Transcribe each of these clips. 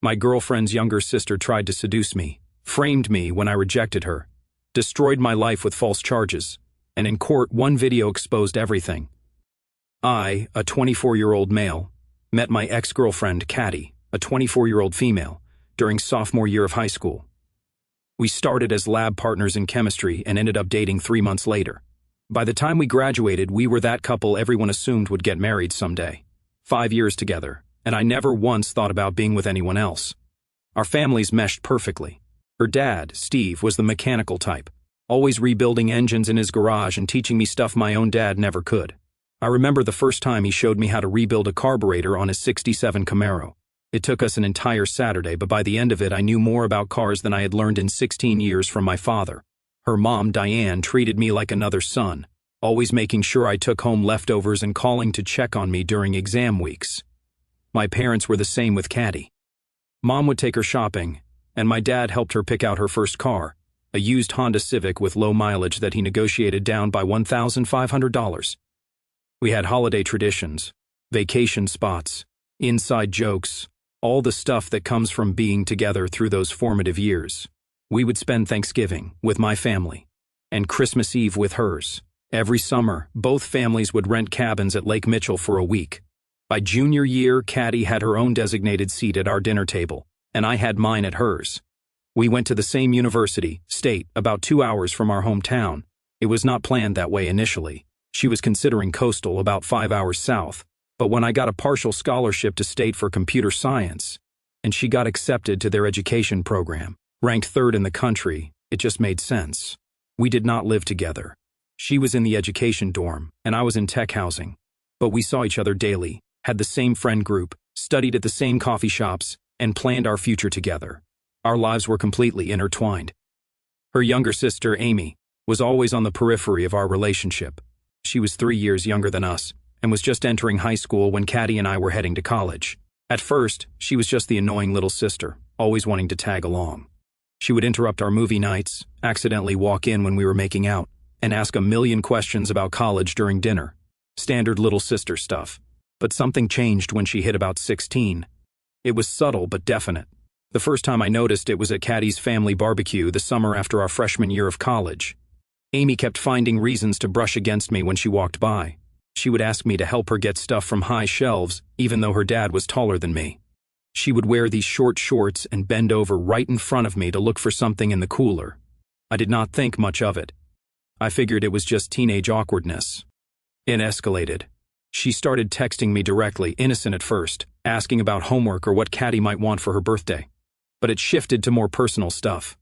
My girlfriend's younger sister tried to seduce me, framed me when I rejected her, destroyed my life with false charges, and in court one video exposed everything. I, a 24-year-old male, met my ex-girlfriend, Caddy, a 24-year-old female, during sophomore year of high school. We started as lab partners in chemistry and ended up dating 3 months later. By the time we graduated, we were that couple everyone assumed would get married someday. 5 years together, and I never once thought about being with anyone else. Our families meshed perfectly. Her dad, Steve, was the mechanical type, always rebuilding engines in his garage and teaching me stuff my own dad never could. I remember the first time he showed me how to rebuild a carburetor on his '67 Camaro. It took us an entire Saturday, but by the end of it I knew more about cars than I had learned in 16 years from my father. Her mom, Diane, treated me like another son, always making sure I took home leftovers and calling to check on me during exam weeks. My parents were the same with Caddy. Mom would take her shopping, and my dad helped her pick out her first car, a used Honda Civic with low mileage that he negotiated down by $1,500. We had holiday traditions, vacation spots, inside jokes, all the stuff that comes from being together through those formative years. We would spend Thanksgiving with my family and Christmas Eve with hers. Every summer, both families would rent cabins at Lake Mitchell for a week. By junior year, Caddy had her own designated seat at our dinner table, and I had mine at hers. We went to the same university, state, about 2 hours from our hometown. It was not planned that way initially. She was considering coastal, about 5 hours south. But when I got a partial scholarship to state for computer science, and she got accepted to their education program, ranked 3rd in the country, it just made sense. We did not live together. She was in the education dorm, and I was in tech housing. But we saw each other daily, had the same friend group, studied at the same coffee shops, and planned our future together. Our lives were completely intertwined. Her younger sister, Amy, was always on the periphery of our relationship. She was 3 years younger than us, and was just entering high school when Caddy and I were heading to college. At first, she was just the annoying little sister, always wanting to tag along. She would interrupt our movie nights, accidentally walk in when we were making out, and ask a million questions about college during dinner. Standard little sister stuff. But something changed when she hit about 16. It was subtle but definite. The first time I noticed it was at Caddy's family barbecue the summer after our freshman year of college. Amy kept finding reasons to brush against me when she walked by. She would ask me to help her get stuff from high shelves, even though her dad was taller than me. She would wear these short shorts and bend over right in front of me to look for something in the cooler. I did not think much of it. I figured it was just teenage awkwardness. It escalated. She started texting me directly, innocent at first, asking about homework or what Caddy might want for her birthday. But it shifted to more personal stuff.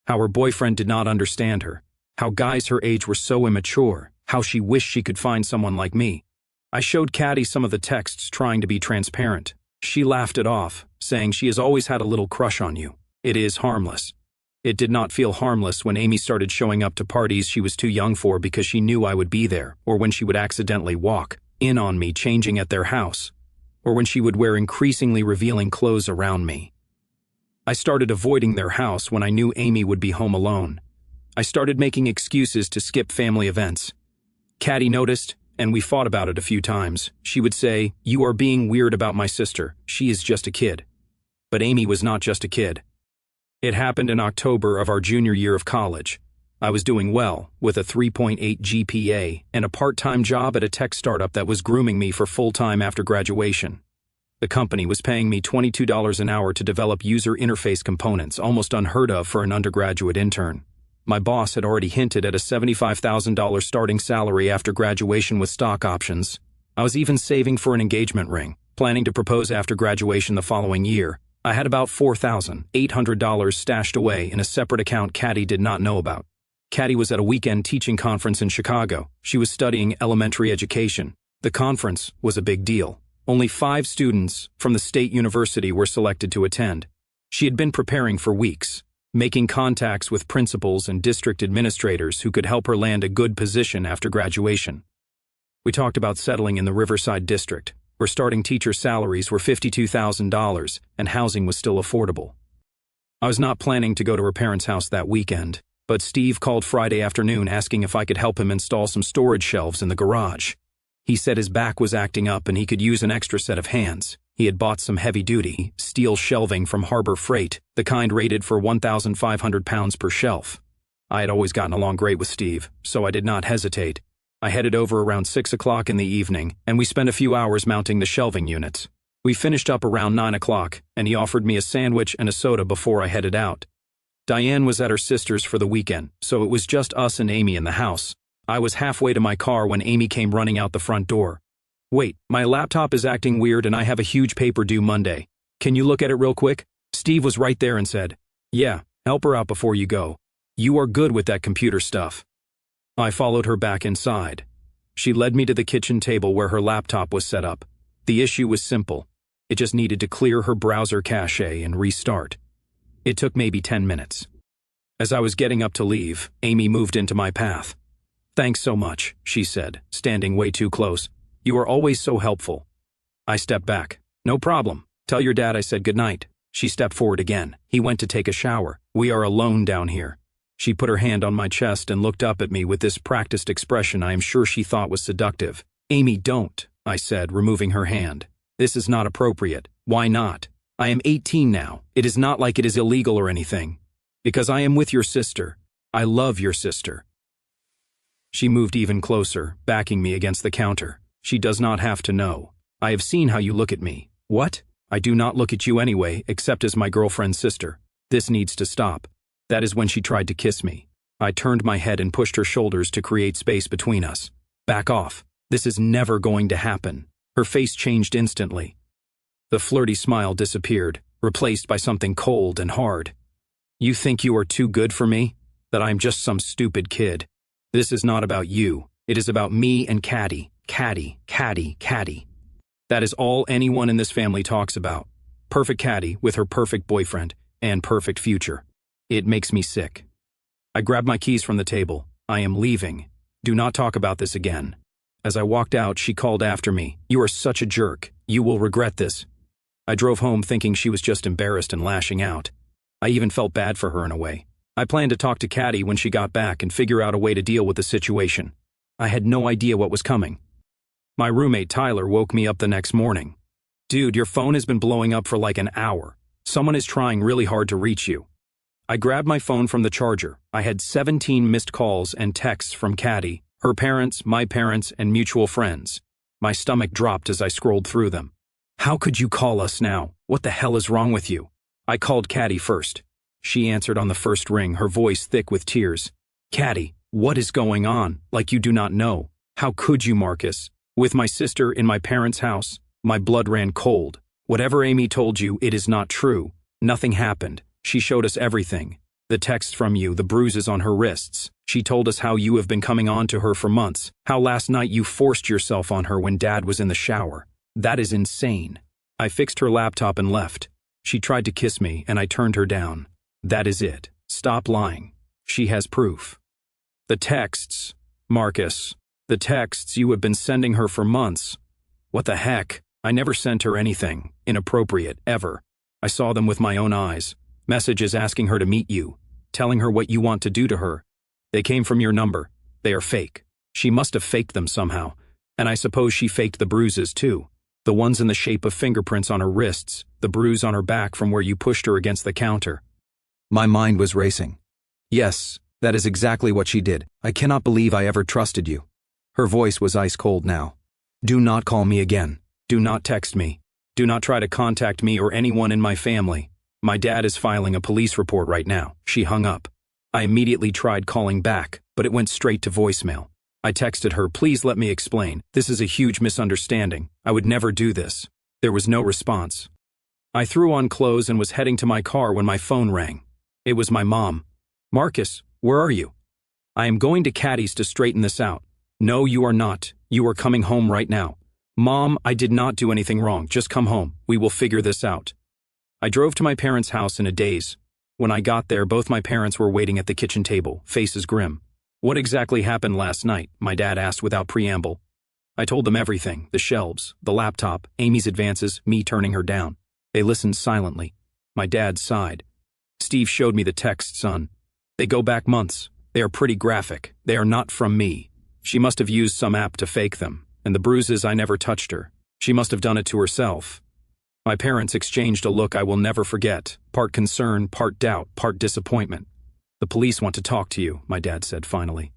How her boyfriend did not understand her. How guys her age were so immature. How she wished she could find someone like me. I showed Caddy some of the texts trying to be transparent. She laughed it off, saying she has always had a little crush on you. It is harmless. It did not feel harmless when Amy started showing up to parties she was too young for because she knew I would be there, or when she would accidentally walk in on me changing at their house, or when she would wear increasingly revealing clothes around me. I started avoiding their house when I knew Amy would be home alone. I started making excuses to skip family events. Caddy noticed, and we fought about it a few times. She would say, "You are being weird about my sister. She is just a kid." But Amy was not just a kid. It happened in October of our junior year of college. I was doing well, with a 3.8 GPA and a part-time job at a tech startup that was grooming me for full-time after graduation. The company was paying me $22 an hour to develop user interface components, almost unheard of for an undergraduate intern. My boss had already hinted at a $75,000 starting salary after graduation with stock options. I was even saving for an engagement ring, planning to propose after graduation the following year. I had about $4,800 stashed away in a separate account Caddy did not know about. Caddy was at a weekend teaching conference in Chicago. She was studying elementary education. The conference was a big deal. Only 5 students from the state university were selected to attend. She had been preparing for weeks, making contacts with principals and district administrators who could help her land a good position after graduation. We talked about settling in the Riverside district, where starting teacher salaries were $52,000 and housing was still affordable. I was not planning to go to her parents' house that weekend, but Steve called Friday afternoon asking if I could help him install some storage shelves in the garage. He said his back was acting up and he could use an extra set of hands. He had bought some heavy-duty, steel shelving from Harbor Freight, the kind rated for 1,500 pounds per shelf. I had always gotten along great with Steve, so I did not hesitate. I headed over around 6 o'clock in the evening, and we spent a few hours mounting the shelving units. We finished up around 9 o'clock, and he offered me a sandwich and a soda before I headed out. Diane was at her sister's for the weekend, so it was just us and Amy in the house. I was halfway to my car when Amy came running out the front door. "Wait, my laptop is acting weird and I have a huge paper due Monday. Can you look at it real quick?" Steve was right there and said, "Yeah, help her out before you go. You are good with that computer stuff." I followed her back inside. She led me to the kitchen table where her laptop was set up. The issue was simple. It just needed to clear her browser cache and restart. It took maybe 10 minutes. As I was getting up to leave, Amy moved into my path. "Thanks so much," she said, standing way too close. "You are always so helpful." I stepped back. "No problem. Tell your dad I said goodnight." She stepped forward again. "He went to take a shower. We are alone down here." She put her hand on my chest and looked up at me with this practiced expression I am sure she thought was seductive. "Amy, don't," I said, removing her hand. "This is not appropriate." "Why not? I am 18 now. It is not like it is illegal or anything. Because I am with your sister. I love your sister." She moved even closer, backing me against the counter. "She does not have to know. I have seen how you look at me." "What?" "I do not look at you anyway, except as my girlfriend's sister. This needs to stop." That is when she tried to kiss me. I turned my head and pushed her shoulders to create space between us. "Back off. This is never going to happen." Her face changed instantly. The flirty smile disappeared, replaced by something cold and hard. "You think you are too good for me? That I am just some stupid kid? This is not about you. It is about me and Caddy. Caddy, Caddy, Caddy. That is all anyone in this family talks about. Perfect Caddy with her perfect boyfriend and perfect future. It makes me sick." I grabbed my keys from the table. "I am leaving. Do not talk about this again." As I walked out, she called after me, "You are such a jerk. You will regret this." I drove home thinking she was just embarrassed and lashing out. I even felt bad for her in a way. I planned to talk to Caddy when she got back and figure out a way to deal with the situation. I had no idea what was coming. My roommate Tyler woke me up the next morning. "Dude, your phone has been blowing up for like an hour. Someone is trying really hard to reach you." I grabbed my phone from the charger. I had 17 missed calls and texts from Caddy, her parents, my parents, and mutual friends. My stomach dropped as I scrolled through them. "How could you call us now? What the hell is wrong with you?" I called Caddy first. She answered on the first ring, her voice thick with tears. "Caddy, what is going on? Like you do not know. How could you, Marcus? With my sister in my parents' house?" My blood ran cold. "Whatever Amy told you, it is not true. Nothing happened. She showed us everything. The texts from you, the bruises on her wrists. She told us how you have been coming on to her for months, how last night you forced yourself on her when Dad was in the shower. That is insane." I fixed her laptop and left. She tried to kiss me, and I turned her down. "That is it. Stop lying. She has proof." "The texts, Marcus. The texts you have been sending her for months." "What the heck? I never sent her anything inappropriate, ever. I saw them with my own eyes. Messages asking her to meet you, telling her what you want to do to her. They came from your number. They are fake. She must have faked them somehow. And I suppose she faked the bruises too. The ones in the shape of fingerprints on her wrists, the bruise on her back from where you pushed her against the counter." My mind was racing. "Yes, that is exactly what she did. I cannot believe I ever trusted you." Her voice was ice cold now. "Do not call me again. Do not text me. Do not try to contact me or anyone in my family. My dad is filing a police report right now." She hung up. I immediately tried calling back, but it went straight to voicemail. I texted her, "Please let me explain. This is a huge misunderstanding. I would never do this." There was no response. I threw on clothes and was heading to my car when my phone rang. It was my mom. "Marcus, where are you?" "I am going to Caddy's to straighten this out." "No, you are not. You are coming home right now." "Mom, I did not do anything wrong. Just come home. We will figure this out." I drove to my parents' house in a daze. When I got there, both my parents were waiting at the kitchen table, faces grim. "What exactly happened last night?" my dad asked without preamble. I told them everything, the shelves, the laptop, Amy's advances, me turning her down. They listened silently. My dad sighed. "Steve showed me the texts, son. They go back months. They are pretty graphic. They are not from me. She must have used some app to fake them. And the bruises, I never touched her. She must have done it to herself." My parents exchanged a look I will never forget, part concern, part doubt, part disappointment. "The police want to talk to you," my dad said finally.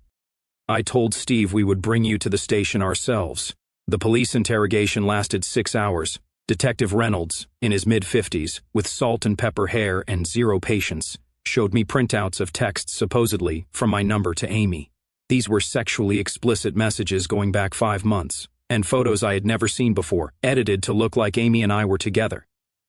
"I told Steve we would bring you to the station ourselves." The police interrogation lasted 6 hours. Detective Reynolds, in his mid-50s, with salt and pepper hair and zero patience, showed me printouts of texts supposedly from my number to Amy. These were sexually explicit messages going back 5 months, and photos I had never seen before, edited to look like Amy and I were together.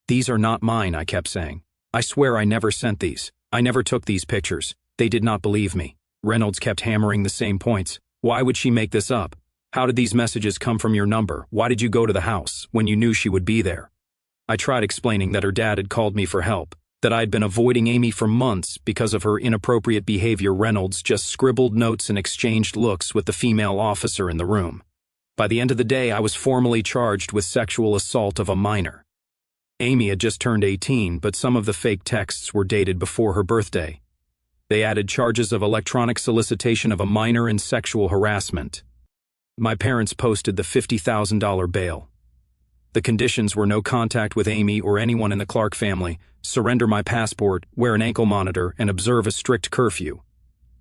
"These are not mine," I kept saying. "I swear I never sent these. I never took these pictures." They did not believe me. Reynolds kept hammering the same points. "Why would she make this up? How did these messages come from your number? Why did you go to the house when you knew she would be there?" I tried explaining that her dad had called me for help, that I had been avoiding Amy for months because of her inappropriate behavior. Reynolds just scribbled notes and exchanged looks with the female officer in the room. By the end of the day, I was formally charged with sexual assault of a minor. Amy had just turned 18, but some of the fake texts were dated before her birthday. They added charges of electronic solicitation of a minor and sexual harassment. My parents posted the $50,000 bail. The conditions were no contact with Amy or anyone in the Clark family, surrender my passport, wear an ankle monitor, and observe a strict curfew.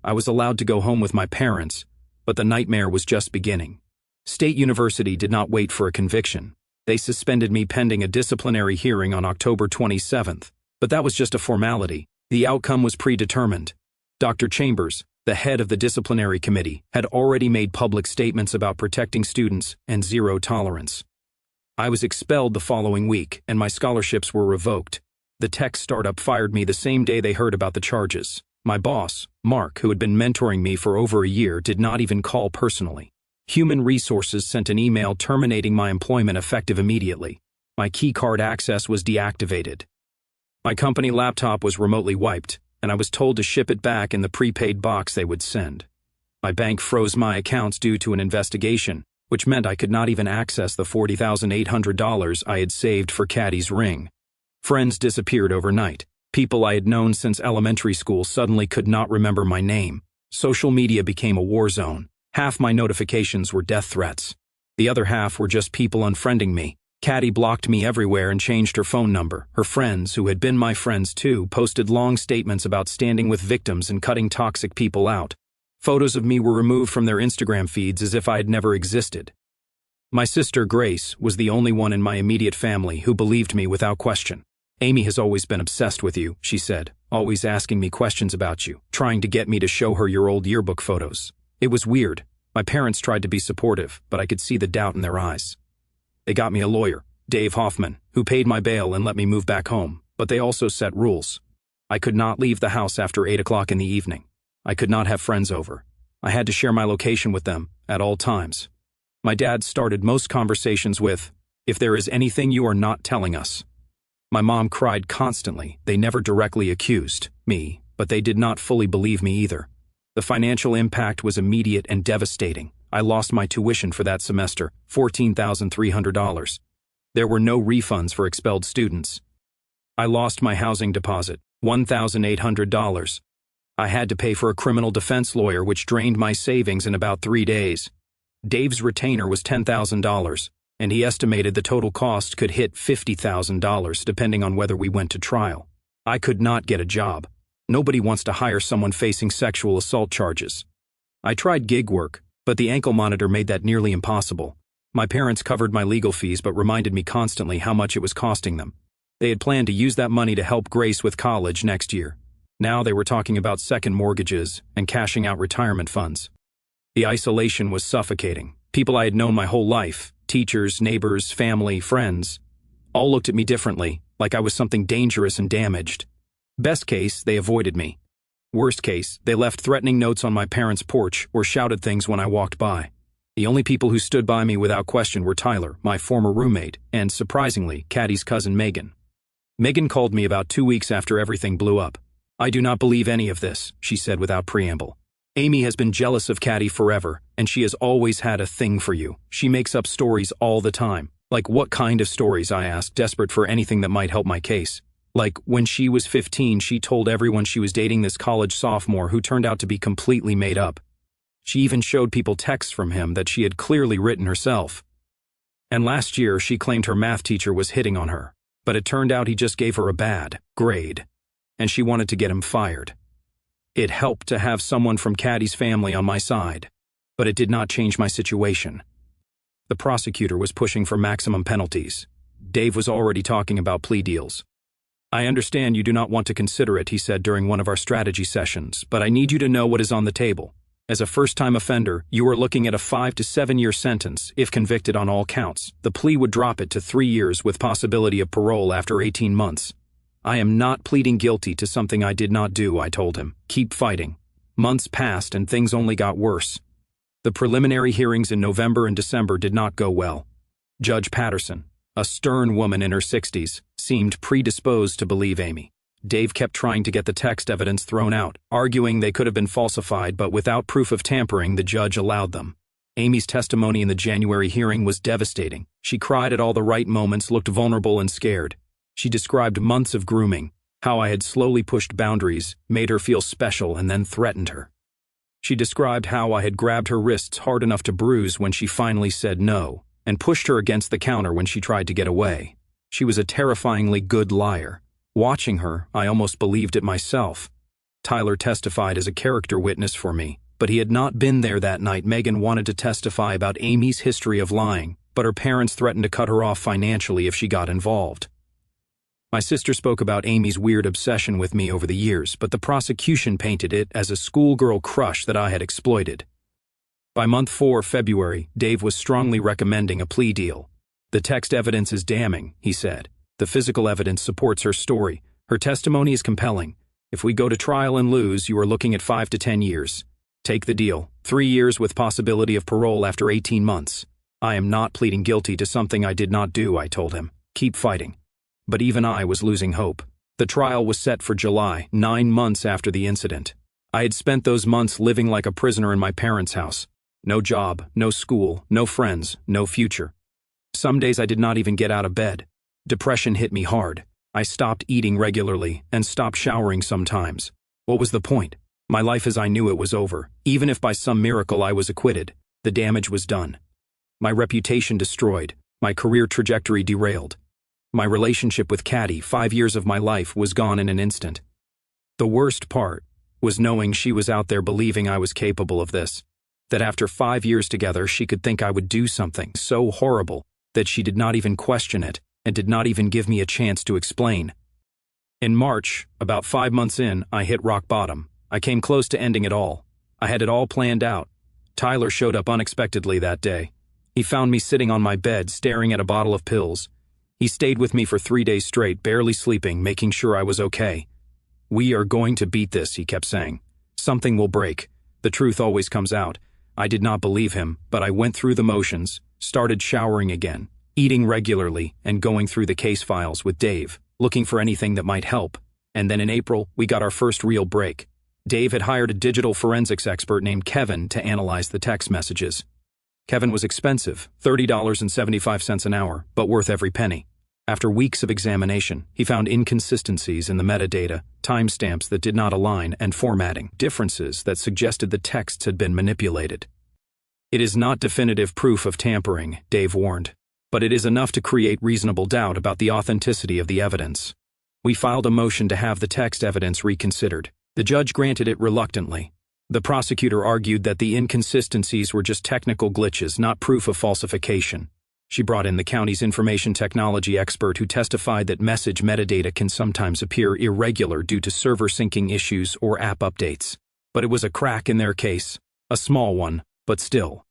I was allowed to go home with my parents, but the nightmare was just beginning. State University did not wait for a conviction. They suspended me pending a disciplinary hearing on October 27th, but that was just a formality. The outcome was predetermined. Dr. Chambers, the head of the disciplinary committee, had already made public statements about protecting students and zero tolerance. I was expelled the following week, and my scholarships were revoked. The tech startup fired me the same day they heard about the charges. My boss, Mark, who had been mentoring me for over a year, did not even call personally. Human Resources sent an email terminating my employment effective immediately. My key card access was deactivated. My company laptop was remotely wiped, and I was told to ship it back in the prepaid box they would send. My bank froze my accounts due to an investigation, which meant I could not even access the $40,800 I had saved for Caddy's ring. Friends disappeared overnight. People I had known since elementary school suddenly could not remember my name. Social media became a war zone. Half my notifications were death threats. The other half were just people unfriending me. Caddy blocked me everywhere and changed her phone number. Her friends, who had been my friends too, posted long statements about standing with victims and cutting toxic people out. Photos of me were removed from their Instagram feeds as if I had never existed. My sister, Grace, was the only one in my immediate family who believed me without question. "Amy has always been obsessed with you," she said, "always asking me questions about you, trying to get me to show her your old yearbook photos." It was weird. My parents tried to be supportive, but I could see the doubt in their eyes. They got me a lawyer, Dave Hoffman, who paid my bail and let me move back home, but they also set rules. I could not leave the house after 8 o'clock in the evening. I could not have friends over. I had to share my location with them at all times. My dad started most conversations with, "If there is anything you are not telling us." My mom cried constantly. They never directly accused me, but they did not fully believe me either. The financial impact was immediate and devastating. I lost my tuition for that semester, $14,300. There were no refunds for expelled students. I lost my housing deposit, $1,800. I had to pay for a criminal defense lawyer, which drained my savings in about 3 days. Dave's retainer was $10,000, and he estimated the total cost could hit $50,000 depending on whether we went to trial. I could not get a job. Nobody wants to hire someone facing sexual assault charges. I tried gig work, but the ankle monitor made that nearly impossible. My parents covered my legal fees but reminded me constantly how much it was costing them. They had planned to use that money to help Grace with college next year. Now they were talking about second mortgages and cashing out retirement funds. The isolation was suffocating. People I had known my whole life, teachers, neighbors, family, friends, all looked at me differently, like I was something dangerous and damaged. Best case, they avoided me. Worst case, they left threatening notes on my parents' porch or shouted things when I walked by. The only people who stood by me without question were Tyler, my former roommate, and, surprisingly, Caddy's cousin Megan. Megan called me about 2 weeks after everything blew up. "I do not believe any of this," she said without preamble. "Amy has been jealous of Caddy forever, and she has always had a thing for you. She makes up stories all the time." "Like what kind of stories?" I asked, desperate for anything that might help my case. "Like, when she was 15, she told everyone she was dating this college sophomore who turned out to be completely made up. She even showed people texts from him that she had clearly written herself. And last year, she claimed her math teacher was hitting on her. But it turned out he just gave her a bad grade, and she wanted to get him fired. It helped to have someone from Caddy's family on my side, but it did not change my situation. The prosecutor was pushing for maximum penalties. Dave was already talking about plea deals. "I understand you do not want to consider it," he said during one of our strategy sessions, "but I need you to know what is on the table. As a first-time offender, you are looking at a 5 to 7 year sentence if convicted on all counts. The plea would drop it to 3 years with possibility of parole after 18 months. I am not pleading guilty to something I did not do," I told him. "Keep fighting." Months passed and things only got worse. The preliminary hearings in November and December did not go well. Judge Patterson, a stern woman in her 60s, seemed predisposed to believe Amy. Dave kept trying to get the text evidence thrown out, arguing they could have been falsified, but without proof of tampering, the judge allowed them. Amy's testimony in the January hearing was devastating. She cried at all the right moments, looked vulnerable and scared. She described months of grooming, how I had slowly pushed boundaries, made her feel special, and then threatened her. She described how I had grabbed her wrists hard enough to bruise when she finally said no, and pushed her against the counter when she tried to get away. She was a terrifyingly good liar. Watching her, I almost believed it myself. Tyler testified as a character witness for me, but he had not been there that night. Megan wanted to testify about Amy's history of lying, but her parents threatened to cut her off financially if she got involved. My sister spoke about Amy's weird obsession with me over the years, but the prosecution painted it as a schoolgirl crush that I had exploited. By month 4, February, Dave was strongly recommending a plea deal. "The text evidence is damning," he said. "The physical evidence supports her story. Her testimony is compelling. If we go to trial and lose, you are looking at 5 to 10 years. Take the deal. 3 years with possibility of parole after 18 months. I am not pleading guilty to something I did not do," I told him. "Keep fighting." But even I was losing hope. The trial was set for July, 9 months after the incident. I had spent those months living like a prisoner in my parents' house. No job, no school, no friends, no future. Some days I did not even get out of bed. Depression hit me hard. I stopped eating regularly and stopped showering sometimes. What was the point? My life as I knew it was over. Even if by some miracle I was acquitted, the damage was done. My reputation destroyed, my career trajectory derailed. My relationship with Caddy, 5 years of my life, was gone in an instant. The worst part was knowing she was out there believing I was capable of this, that after 5 years together she could think I would do something so horrible that she did not even question it and did not even give me a chance to explain. In March, about 5 months in, I hit rock bottom. I came close to ending it all. I had it all planned out. Tyler showed up unexpectedly that day. He found me sitting on my bed staring at a bottle of pills. He stayed with me for 3 days straight, barely sleeping, making sure I was okay. "We are going to beat this," he kept saying. "Something will break. The truth always comes out." I did not believe him, but I went through the motions, started showering again, eating regularly, and going through the case files with Dave, looking for anything that might help. And then in April, we got our first real break. Dave had hired a digital forensics expert named Kevin to analyze the text messages. Kevin was expensive, $30.75 an hour, but worth every penny. After weeks of examination, he found inconsistencies in the metadata, timestamps that did not align, and formatting differences that suggested the texts had been manipulated. "It is not definitive proof of tampering," Dave warned, "but it is enough to create reasonable doubt about the authenticity of the evidence." We filed a motion to have the text evidence reconsidered. The judge granted it reluctantly. The prosecutor argued that the inconsistencies were just technical glitches, not proof of falsification. She brought in the county's information technology expert who testified that message metadata can sometimes appear irregular due to server syncing issues or app updates. But it was a crack in their case, a small one, but still.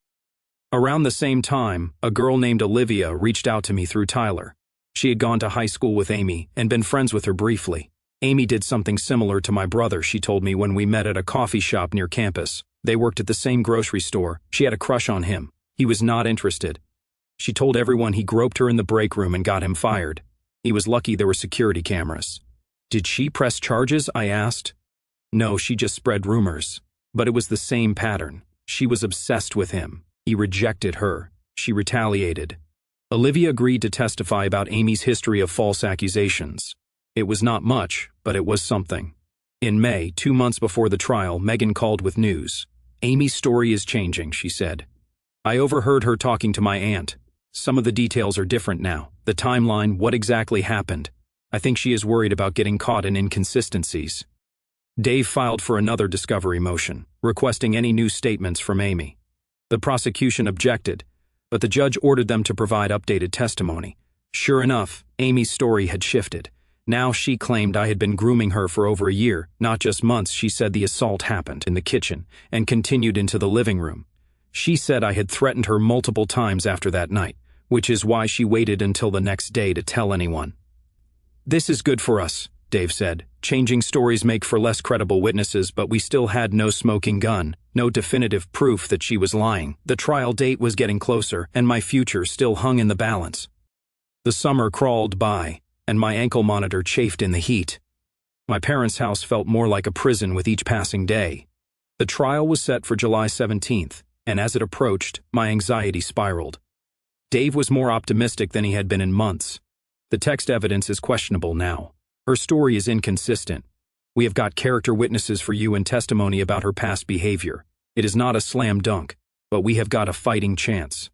Around the same time, a girl named Olivia reached out to me through Tyler. She had gone to high school with Amy and been friends with her briefly. Amy did something similar to my brother, she told me when we met at a coffee shop near campus. They worked at the same grocery store. She had a crush on him. He was not interested. She told everyone he groped her in the break room and got him fired. He was lucky there were security cameras. "Did she press charges?" I asked. "No, she just spread rumors. But it was the same pattern. She was obsessed with him. He rejected her. She retaliated." Olivia agreed to testify about Amy's history of false accusations. It was not much, but it was something. In May, 2 months before the trial, Megan called with news. "Amy's story is changing," she said. "I overheard her talking to my aunt. Some of the details are different now. The timeline, what exactly happened. I think she is worried about getting caught in inconsistencies. Dave filed for another discovery motion, requesting any new statements from Amy. The prosecution objected, but the judge ordered them to provide updated testimony. Sure enough, Amy's story had shifted. Now she claimed I had been grooming her for over a year, not just months. She said the assault happened in the kitchen and continued into the living room. She said I had threatened her multiple times after that night, which is why she waited until the next day to tell anyone. This is good for us, Dave said. Changing stories make for less credible witnesses, but we still had no smoking gun, no definitive proof that she was lying. The trial date was getting closer, and my future still hung in the balance. The summer crawled by, and my ankle monitor chafed in the heat. My parents' house felt more like a prison with each passing day. The trial was set for July 17th, and as it approached, my anxiety spiraled. Dave was more optimistic than he had been in months. The text evidence is questionable now. Her story is inconsistent. We have got character witnesses for you and testimony about her past behavior. It is not a slam dunk, but we have got a fighting chance.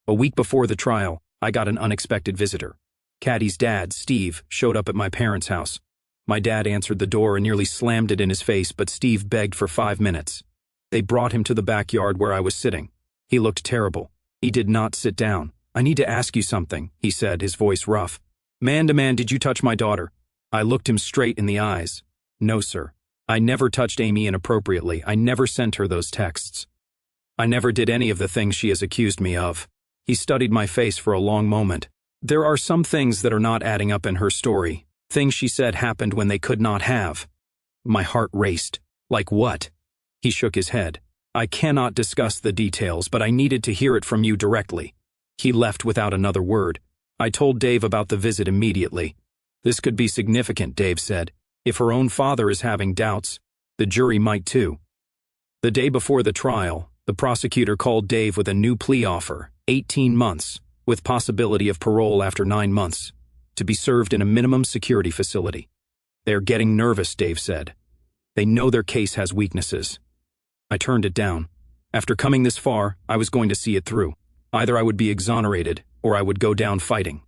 A week before the trial, I got an unexpected visitor. Caddy's dad, Steve, showed up at my parents' house. My dad answered the door and nearly slammed it in his face, but Steve begged for 5 minutes. They brought him to the backyard where I was sitting. He looked terrible. He did not sit down. I need to ask you something, he said, his voice rough. Man to man, did you touch my daughter? I looked him straight in the eyes. No, sir. I never touched Amy inappropriately. I never sent her those texts. I never did any of the things she has accused me of. He studied my face for a long moment. There are some things that are not adding up in her story. Things she said happened when they could not have. My heart raced. Like what? He shook his head. I cannot discuss the details, but I needed to hear it from you directly. He left without another word. I told Dave about the visit immediately. This could be significant, Dave said. If her own father is having doubts, the jury might too. The day before the trial, the prosecutor called Dave with a new plea offer, 18 months, with possibility of parole after 9 months, to be served in a minimum security facility. They're getting nervous, Dave said. They know their case has weaknesses. I turned it down. After coming this far, I was going to see it through. Either I would be exonerated, or I would go down fighting.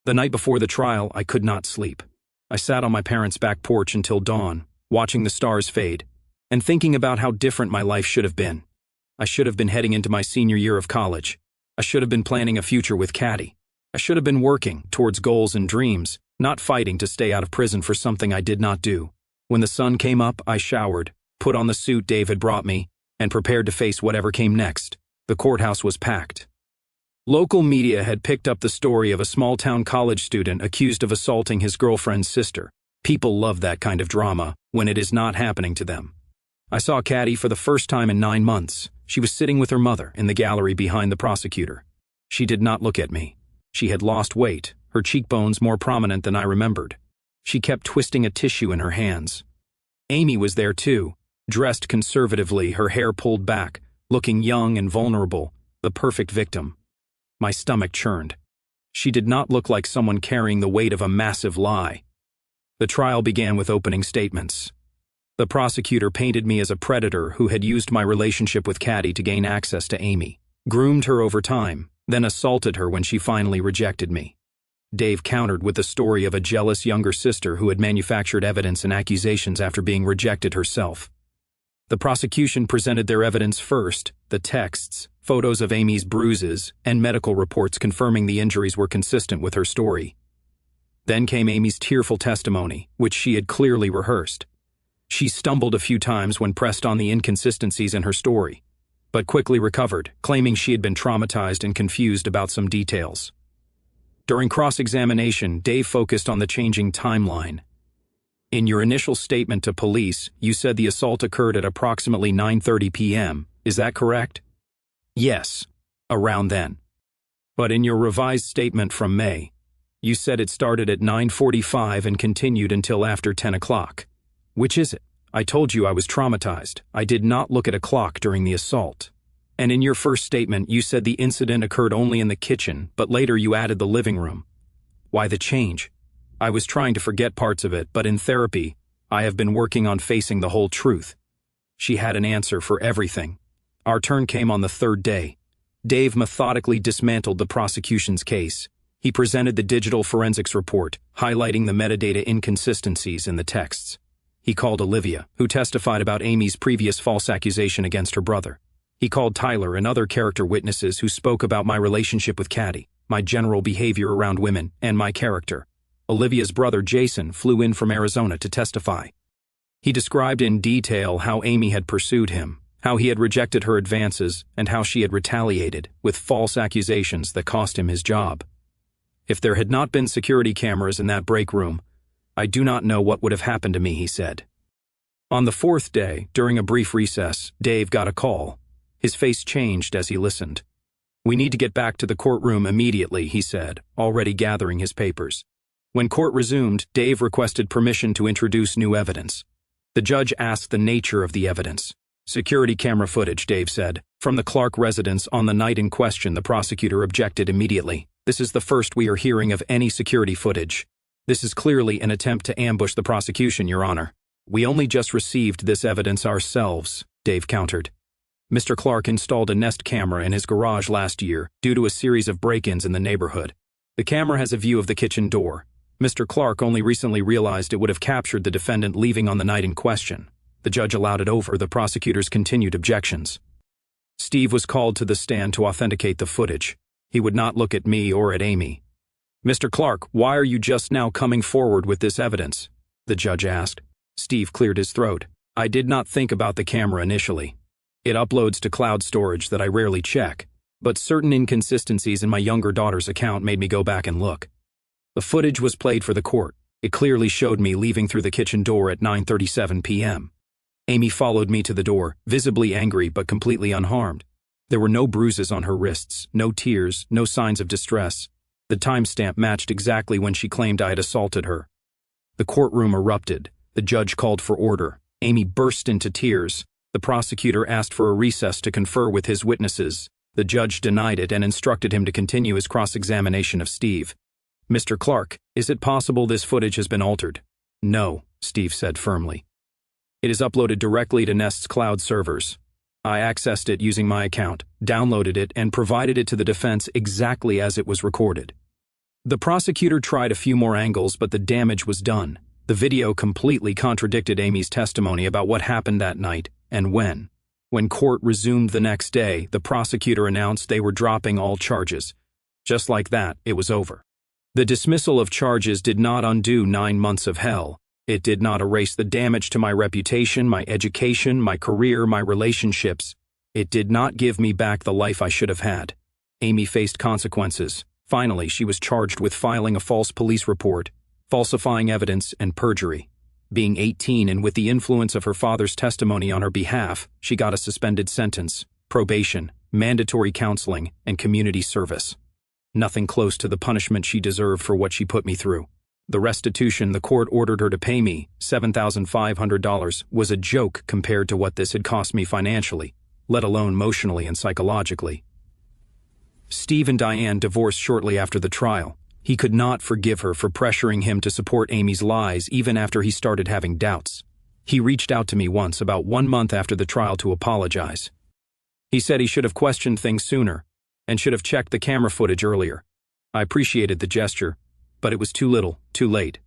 The night before the trial, I could not sleep. I sat on my parents' back porch until dawn, watching the stars fade, and thinking about how different my life should have been. I should have been heading into my senior year of college. I should have been planning a future with Caddy. I should have been working towards goals and dreams, not fighting to stay out of prison for something I did not do. When the sun came up, I showered, put on the suit Dave had brought me, and prepared to face whatever came next. The courthouse was packed. Local media had picked up the story of a small-town college student accused of assaulting his girlfriend's sister. People love that kind of drama when it is not happening to them. I saw Caddy for the first time in 9 months. She was sitting with her mother in the gallery behind the prosecutor. She did not look at me. She had lost weight, her cheekbones more prominent than I remembered. She kept twisting a tissue in her hands. Amy was there too, dressed conservatively, her hair pulled back, looking young and vulnerable, the perfect victim. My stomach churned. She did not look like someone carrying the weight of a massive lie. The trial began with opening statements. The prosecutor painted me as a predator who had used my relationship with Caddy to gain access to Amy, groomed her over time, then assaulted her when she finally rejected me. Dave countered with the story of a jealous younger sister who had manufactured evidence and accusations after being rejected herself. The prosecution presented their evidence first, the texts, photos of Amy's bruises, and medical reports confirming the injuries were consistent with her story. Then came Amy's tearful testimony, which she had clearly rehearsed. She stumbled a few times when pressed on the inconsistencies in her story, but quickly recovered, claiming she had been traumatized and confused about some details. During cross-examination, Dave focused on the changing timeline. In your initial statement to police, you said the assault occurred at approximately 9:30 p.m. Is that correct? Yes, around then. But in your revised statement from May, you said it started at 9:45 and continued until after 10 o'clock. Which is it? I told you I was traumatized. I did not look at a clock during the assault. And in your first statement, you said the incident occurred only in the kitchen, but later you added the living room. Why the change? I was trying to forget parts of it, but in therapy, I have been working on facing the whole truth. She had an answer for everything. Our turn came on the 3rd day. Dave methodically dismantled the prosecution's case. He presented the digital forensics report, highlighting the metadata inconsistencies in the texts. He called Olivia, who testified about Amy's previous false accusation against her brother. He called Tyler and other character witnesses who spoke about my relationship with Caddy, my general behavior around women, and my character. Olivia's brother Jason flew in from Arizona to testify. He described in detail how Amy had pursued him, how he had rejected her advances, and how she had retaliated with false accusations that cost him his job. If there had not been security cameras in that break room, I do not know what would have happened to me, he said. On the fourth day, during a brief recess, Dave got a call. His face changed as he listened. "We need to get back to the courtroom immediately," he said, already gathering his papers. When court resumed, Dave requested permission to introduce new evidence. The judge asked the nature of the evidence. "Security camera footage," Dave said, "from the Clark residence on the night in question." The prosecutor objected immediately. "This is the first we are hearing of any security footage. This is clearly an attempt to ambush the prosecution, Your Honor." "We only just received this evidence ourselves," Dave countered. "Mr. Clark installed a Nest camera in his garage last year due to a series of break-ins in the neighborhood. The camera has a view of the kitchen door. Mr. Clark only recently realized it would have captured the defendant leaving on the night in question. The judge allowed it over the prosecutor's continued objections. Steve was called to the stand to authenticate the footage. He would not look at me or at Amy. "Mr. Clark, why are you just now coming forward with this evidence?" the judge asked. Steve cleared his throat. "I did not think about the camera initially. It uploads to cloud storage that I rarely check, but certain inconsistencies in my younger daughter's account made me go back and look. The footage was played for the court. It clearly showed me leaving through the kitchen door at 9:37 p.m. Amy followed me to the door, visibly angry but completely unharmed. There were no bruises on her wrists, no tears, no signs of distress. The timestamp matched exactly when she claimed I had assaulted her. The courtroom erupted. The judge called for order. Amy burst into tears. The prosecutor asked for a recess to confer with his witnesses. The judge denied it and instructed him to continue his cross-examination of Steve. "Mr. Clark, is it possible this footage has been altered?" "No," Steve said firmly. "It is uploaded directly to Nest's cloud servers. I accessed it using my account, downloaded it, and provided it to the defense exactly as it was recorded." The prosecutor tried a few more angles, but the damage was done. The video completely contradicted Amy's testimony about what happened that night and when. When court resumed the next day, the prosecutor announced they were dropping all charges. Just like that, it was over. The dismissal of charges did not undo 9 months of hell. It did not erase the damage to my reputation, my education, my career, my relationships. It did not give me back the life I should have had. Amy faced consequences. Finally, she was charged with filing a false police report, falsifying evidence, and perjury. Being 18 and with the influence of her father's testimony on her behalf, she got a suspended sentence, probation, mandatory counseling, and community service. Nothing close to the punishment she deserved for what she put me through. The restitution the court ordered her to pay me, $7,500, was a joke compared to what this had cost me financially, let alone emotionally and psychologically. Steve and Diane divorced shortly after the trial. He could not forgive her for pressuring him to support Amy's lies even after he started having doubts. He reached out to me once about 1 month after the trial to apologize. He said he should have questioned things sooner and should have checked the camera footage earlier. I appreciated the gesture, but it was too little, too late.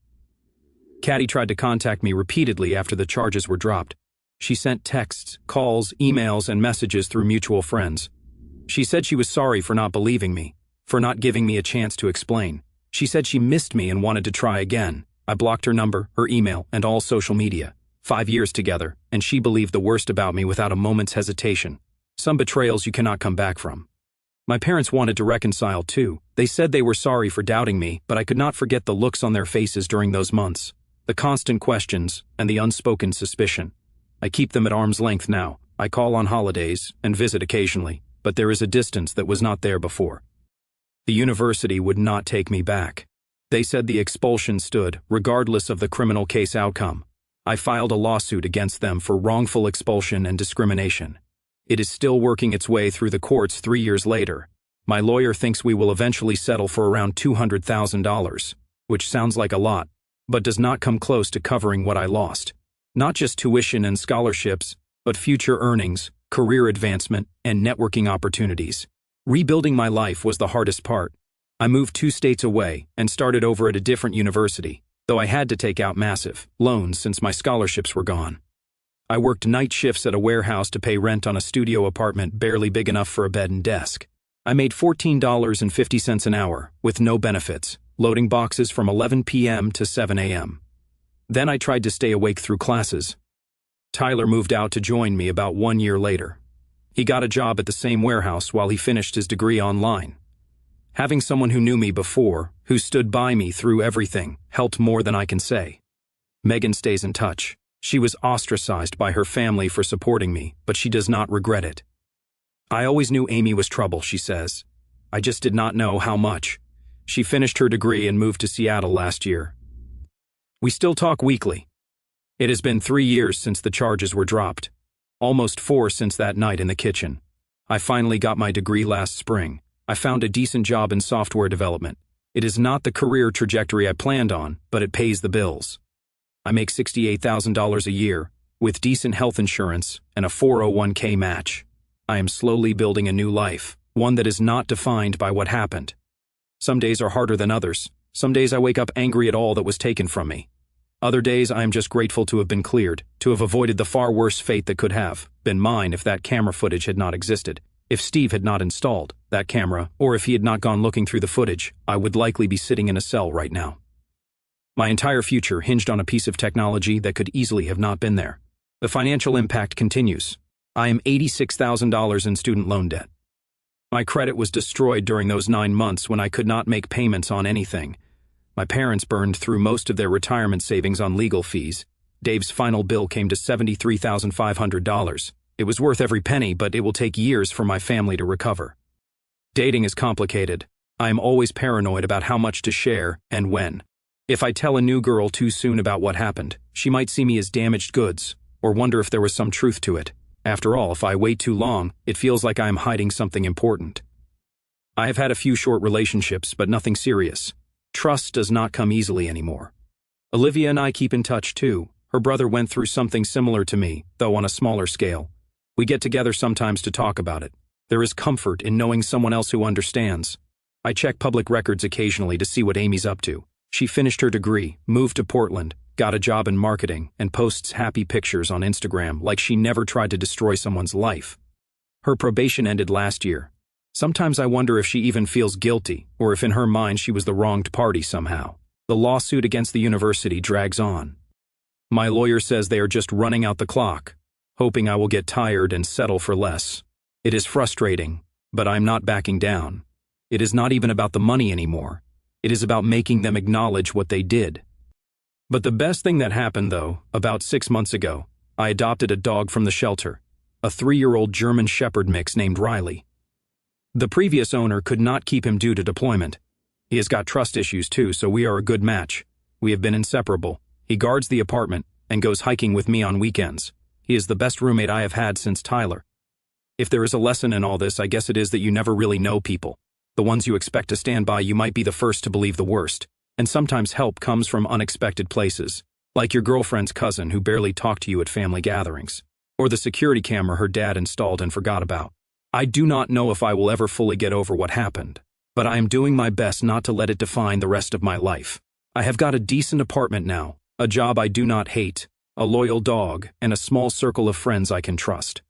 Caddy tried to contact me repeatedly after the charges were dropped. She sent texts, calls, emails, and messages through mutual friends. She said she was sorry for not believing me, for not giving me a chance to explain. She said she missed me and wanted to try again. I blocked her number, her email, and all social media. 5 years together, and she believed the worst about me without a moment's hesitation. Some betrayals you cannot come back from. My parents wanted to reconcile too. They said they were sorry for doubting me, but I could not forget the looks on their faces during those months, the constant questions, and the unspoken suspicion. I keep them at arm's length now. I call on holidays and visit occasionally, but there is a distance that was not there before. The university would not take me back. They said the expulsion stood, regardless of the criminal case outcome. I filed a lawsuit against them for wrongful expulsion and discrimination. It is still working its way through the courts 3 years later. My lawyer thinks we will eventually settle for around $200,000, which sounds like a lot, but does not come close to covering what I lost. Not just tuition and scholarships, but future earnings, career advancement, and networking opportunities. Rebuilding my life was the hardest part. I moved 2 states away and started over at a different university, though I had to take out massive loans since my scholarships were gone. I worked night shifts at a warehouse to pay rent on a studio apartment barely big enough for a bed and desk. I made $14.50 an hour, with no benefits, loading boxes from 11 p.m. to 7 a.m. Then I tried to stay awake through classes. Tyler moved out to join me about 1 year later. He got a job at the same warehouse while he finished his degree online. Having someone who knew me before, who stood by me through everything, helped more than I can say. Megan stays in touch. She was ostracized by her family for supporting me, but she does not regret it. I always knew Amy was trouble, she says. I just did not know how much. She finished her degree and moved to Seattle last year. We still talk weekly. It has been 3 years since the charges were dropped. Almost 4 since that night in the kitchen. I finally got my degree last spring. I found a decent job in software development. It is not the career trajectory I planned on, but it pays the bills. I make $68,000 a year, with decent health insurance and a 401k match. I am slowly building a new life, one that is not defined by what happened. Some days are harder than others. Some days I wake up angry at all that was taken from me. Other days I am just grateful to have been cleared, to have avoided the far worse fate that could have been mine if that camera footage had not existed. If Steve had not installed that camera, or if he had not gone looking through the footage, I would likely be sitting in a cell right now. My entire future hinged on a piece of technology that could easily have not been there. The financial impact continues. I am $86,000 in student loan debt. My credit was destroyed during those 9 months when I could not make payments on anything. My parents burned through most of their retirement savings on legal fees. Dave's final bill came to $73,500. It was worth every penny, but it will take years for my family to recover. Dating is complicated. I am always paranoid about how much to share and when. If I tell a new girl too soon about what happened, she might see me as damaged goods, or wonder if there was some truth to it. After all, if I wait too long, it feels like I am hiding something important. I have had a few short relationships, but nothing serious. Trust does not come easily anymore. Olivia and I keep in touch too. Her brother went through something similar to me, though on a smaller scale. We get together sometimes to talk about it. There is comfort in knowing someone else who understands. I check public records occasionally to see what Amy's up to. She finished her degree, moved to Portland, got a job in marketing, and posts happy pictures on Instagram like she never tried to destroy someone's life. Her probation ended last year. Sometimes I wonder if she even feels guilty, or if in her mind she was the wronged party somehow. The lawsuit against the university drags on. My lawyer says they are just running out the clock, hoping I will get tired and settle for less. It is frustrating, but I'm not backing down. It is not even about the money anymore. It is about making them acknowledge what they did. But the best thing that happened, though, about 6 months ago, I adopted a dog from the shelter, a 3-year-old German Shepherd mix named Riley. The previous owner could not keep him due to deployment. He has got trust issues too, so we are a good match. We have been inseparable. He guards the apartment and goes hiking with me on weekends. He is the best roommate I have had since Tyler. If there is a lesson in all this, I guess it is that you never really know people. The ones you expect to stand by, you might be the first to believe the worst. And sometimes help comes from unexpected places, like your girlfriend's cousin who barely talked to you at family gatherings, or the security camera her dad installed and forgot about. I do not know if I will ever fully get over what happened, but I am doing my best not to let it define the rest of my life. I have got a decent apartment now, a job I do not hate, a loyal dog, and a small circle of friends I can trust.